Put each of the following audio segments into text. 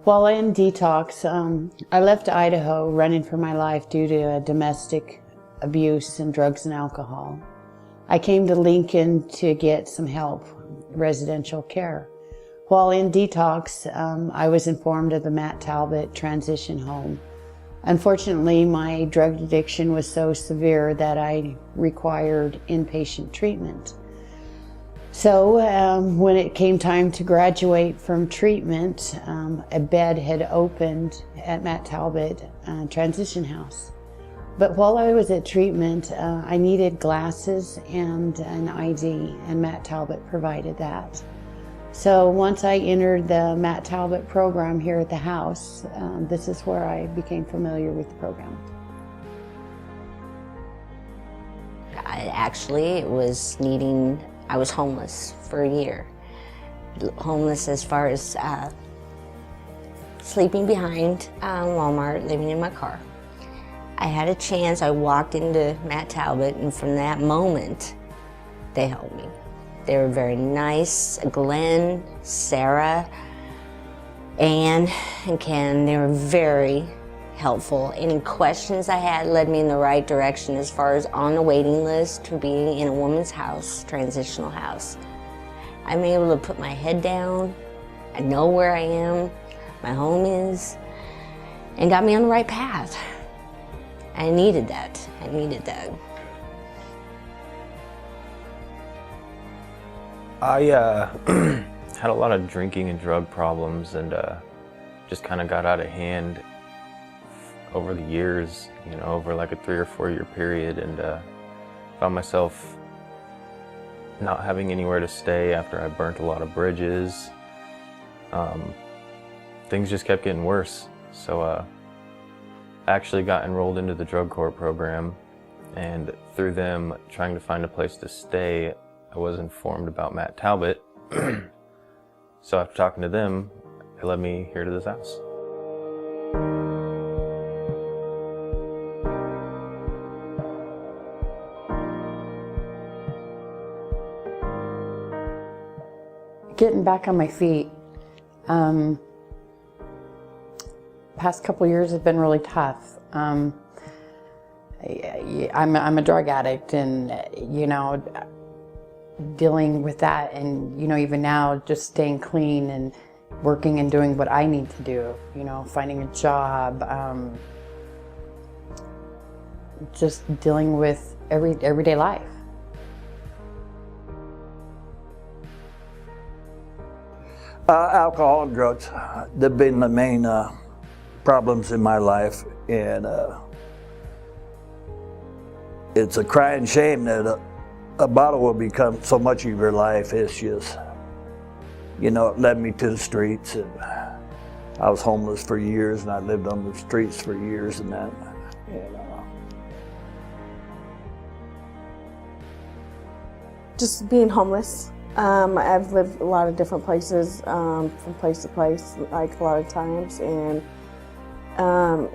While in detox, I left Idaho running for my life due to domestic abuse and drugs and alcohol. I came to Lincoln to get some help, residential care. While in detox, I was informed of the Matt Talbot transition home. Unfortunately, my drug addiction was so severe that I required inpatient treatment. So when it came time to graduate from treatment, a bed had opened at Matt Talbot Transition House. But while I was at treatment, I needed glasses and an ID, and Matt Talbot provided that. So once I entered the Matt Talbot program here at the house, this is where I became familiar with the program. Actually, I was homeless for a year. Homeless as far as sleeping behind Walmart, living in my car. I had a chance, I walked into Matt Talbot, and from that moment, they helped me. They were very nice. Glenn, Sarah, Ann, and Ken, they were very helpful. Any questions I had led me in the right direction as far as on the waiting list to being in a woman's house, transitional house. I'm able to put my head down, I know where I am, my home is, and got me on the right path. I needed that. I had a lot of drinking and drug problems, and just kind of got out of hand over the years, over like a 3 or 4 year period, and found myself not having anywhere to stay after I burnt a lot of bridges. Things just kept getting worse. So I actually got enrolled into the drug court program, and through them trying to find a place to stay, I was informed about Matt Talbot. So after talking to them, it led me here to this house. Getting back on my feet. Past couple years have been really tough. I'm a drug addict, and dealing with that, and even now just staying clean and working and doing what I need to do, finding a job, just dealing with everyday life. Alcohol and drugs, they've been the main problems in my life, and it's a crying shame that a bottle will become so much of your life. It's just, it led me to the streets, and I was homeless for years, and I lived on the streets for years and that. Just being homeless. I've lived a lot of different places, from place to place, like a lot of times, and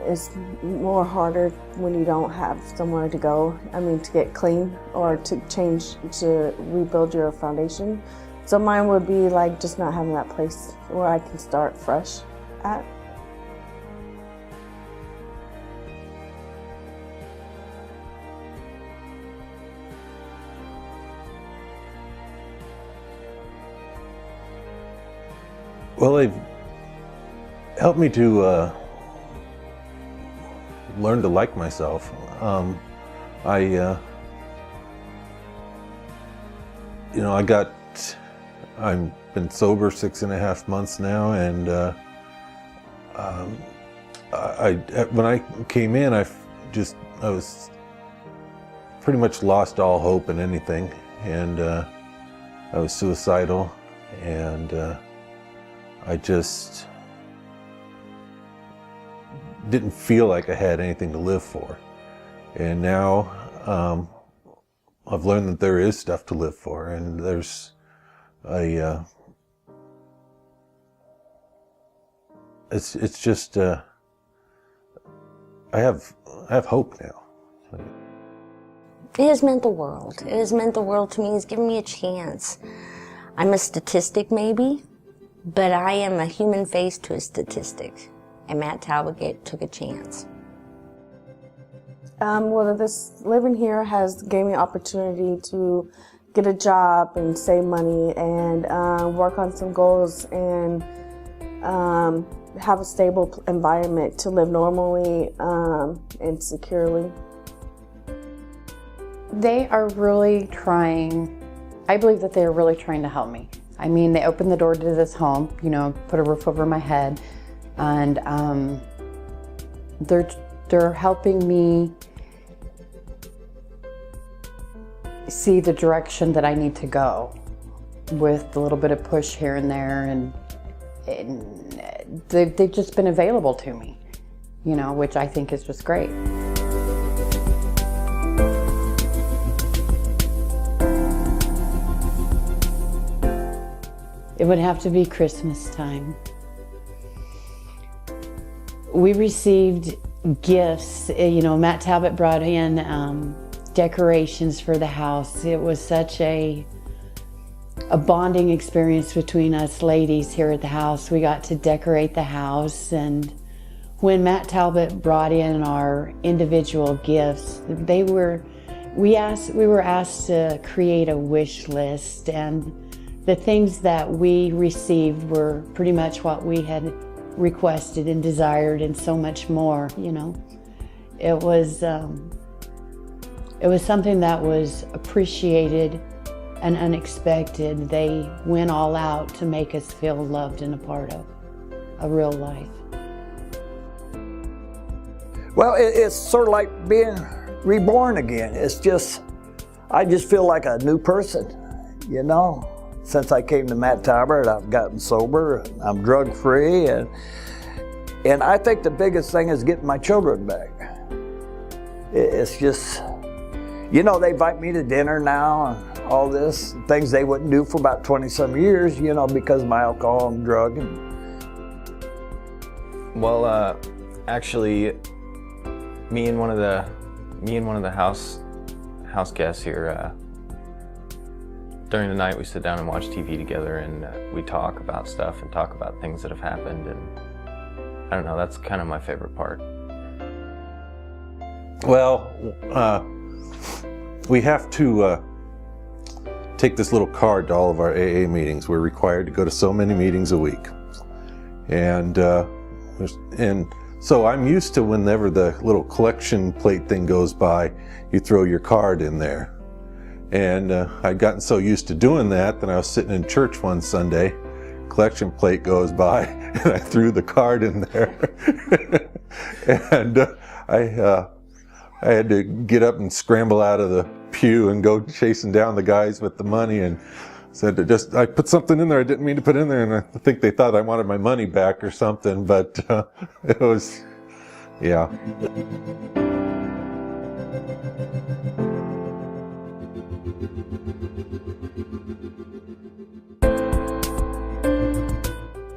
it's more harder when you don't have somewhere to go. To get clean or to rebuild your foundation. So mine would be like just not having that place where I can start fresh at. Well, they've helped me to learn to like myself. I've been sober 6.5 months now, and when I came in, I was pretty much lost all hope in anything, and I was suicidal, and I just didn't feel like I had anything to live for. And now I've learned that there is stuff to live for, and there's it's just I have hope now. It has meant the world. It has meant the world to me. It's given me a chance. I'm a statistic maybe, But I am a human face to a statistic, and Matt Talbot took a chance. Well, this living here has gave me opportunity to get a job and save money and work on some goals and have a stable environment to live normally and securely. They are really trying, I believe that they are really trying to help me. I mean, they opened the door to this home, you know, put a roof over my head, and they're helping me see the direction that I need to go with a little bit of push here and there, and they've just been available to me, you know, which I think is just great. It would have to be Christmas time. We received gifts. You know, Matt Talbot brought in decorations for the house. It was such a bonding experience between us ladies here at the house. We got to decorate the house, and when Matt Talbot brought in our individual gifts, we were asked to create a wish list, and the things that we received were pretty much what we had requested and desired, and so much more, you know. It was something that was appreciated and unexpected. They went all out to make us feel loved and a part of a real life. Well, it's sort of like being reborn again. It's just, I just feel like a new person, you know. Since I came to Matt Talbot, I've gotten sober, I'm drug-free, and I think the biggest thing is getting my children back. It's just, you know, they invite me to dinner now and all this, things they wouldn't do for about 20-some years, you know, because of my alcohol and drug. Well, actually, me and one of the house guests here, during the night we sit down and watch TV together, and we talk about stuff and talk about things that have happened, and I don't know, that's kind of my favorite part. Well, we have to take this little card to all of our AA meetings. We're required to go to so many meetings a week. And so I'm used to whenever the little collection plate thing goes by, you throw your card in there. And I'd gotten so used to doing that I was sitting in church one Sunday, collection plate goes by, and I threw the card in there. And I had to get up and scramble out of the pew and go chasing down the guys with the money, and said I put something in there I didn't mean to put in there, and I think they thought I wanted my money back or something, but it was, yeah.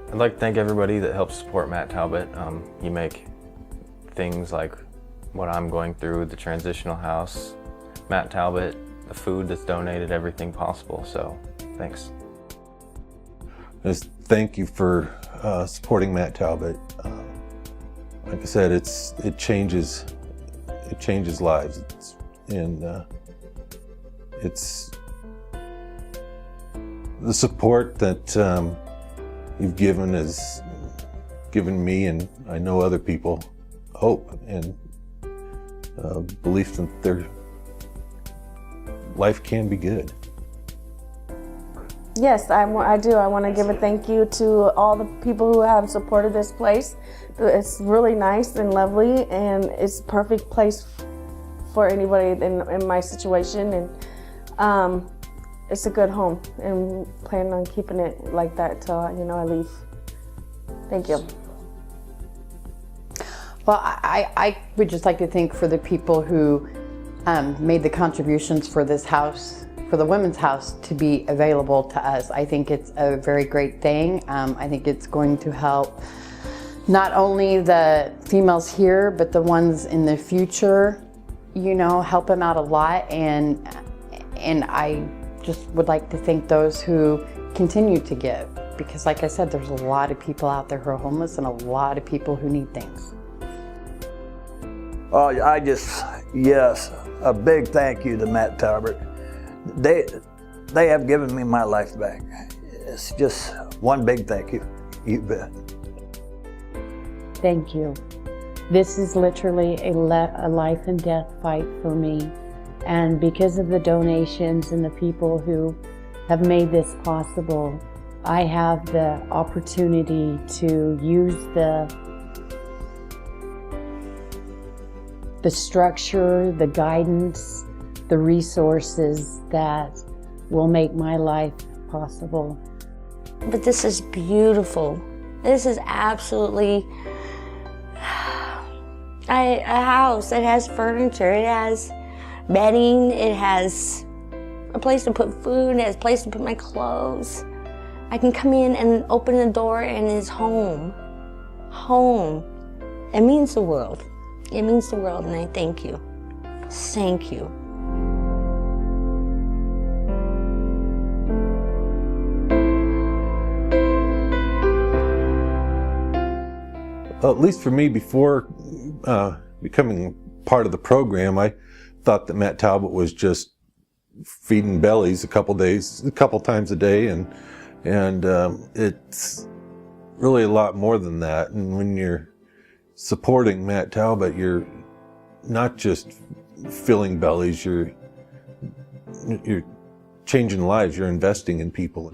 I'd like to thank everybody that helps support Matt Talbot. You make things like what I'm going through, the transitional house, Matt Talbot, the food that's donated, everything possible, so thanks. Just thank you for supporting Matt Talbot. Like I said, it changes lives, it's the support that you've given has given me, and I know other people, hope and belief that their life can be good. Yes, I do. I want to give a thank you to all the people who have supported this place. It's really nice and lovely, and it's a perfect place for anybody in my situation, and it's a good home, and plan on keeping it like that till I leave. Thank you. Well, I would just like to thank for the people who made the contributions for this house, for the women's house to be available to us. I think it's a very great thing. I think it's going to help not only the females here, but the ones in the future, help them out a lot. And I just would like to thank those who continue to give. because like I said, there's a lot of people out there who are homeless and a lot of people who need things. Oh, yes, a big thank you to Matt Talbert. They have given me my life back. It's just one big thank you. You bet. Thank you. This is literally a life and death fight for me. And because of the donations and the people who have made this possible, I have the opportunity to use the structure, the guidance, the resources that will make my life possible. But this is beautiful. This is absolutely a house. It has furniture, it has bedding, it has a place to put food, it has a place to put my clothes. I can come in and open the door and it's home. Home. It means the world. It means the world, and I thank you. Thank you. At least for me, before becoming part of the program, I thought that Matt Talbot was just feeding bellies a couple times a day, and it's really a lot more than that. And when you're supporting Matt Talbot, you're not just filling bellies, you're changing lives, you're investing in people.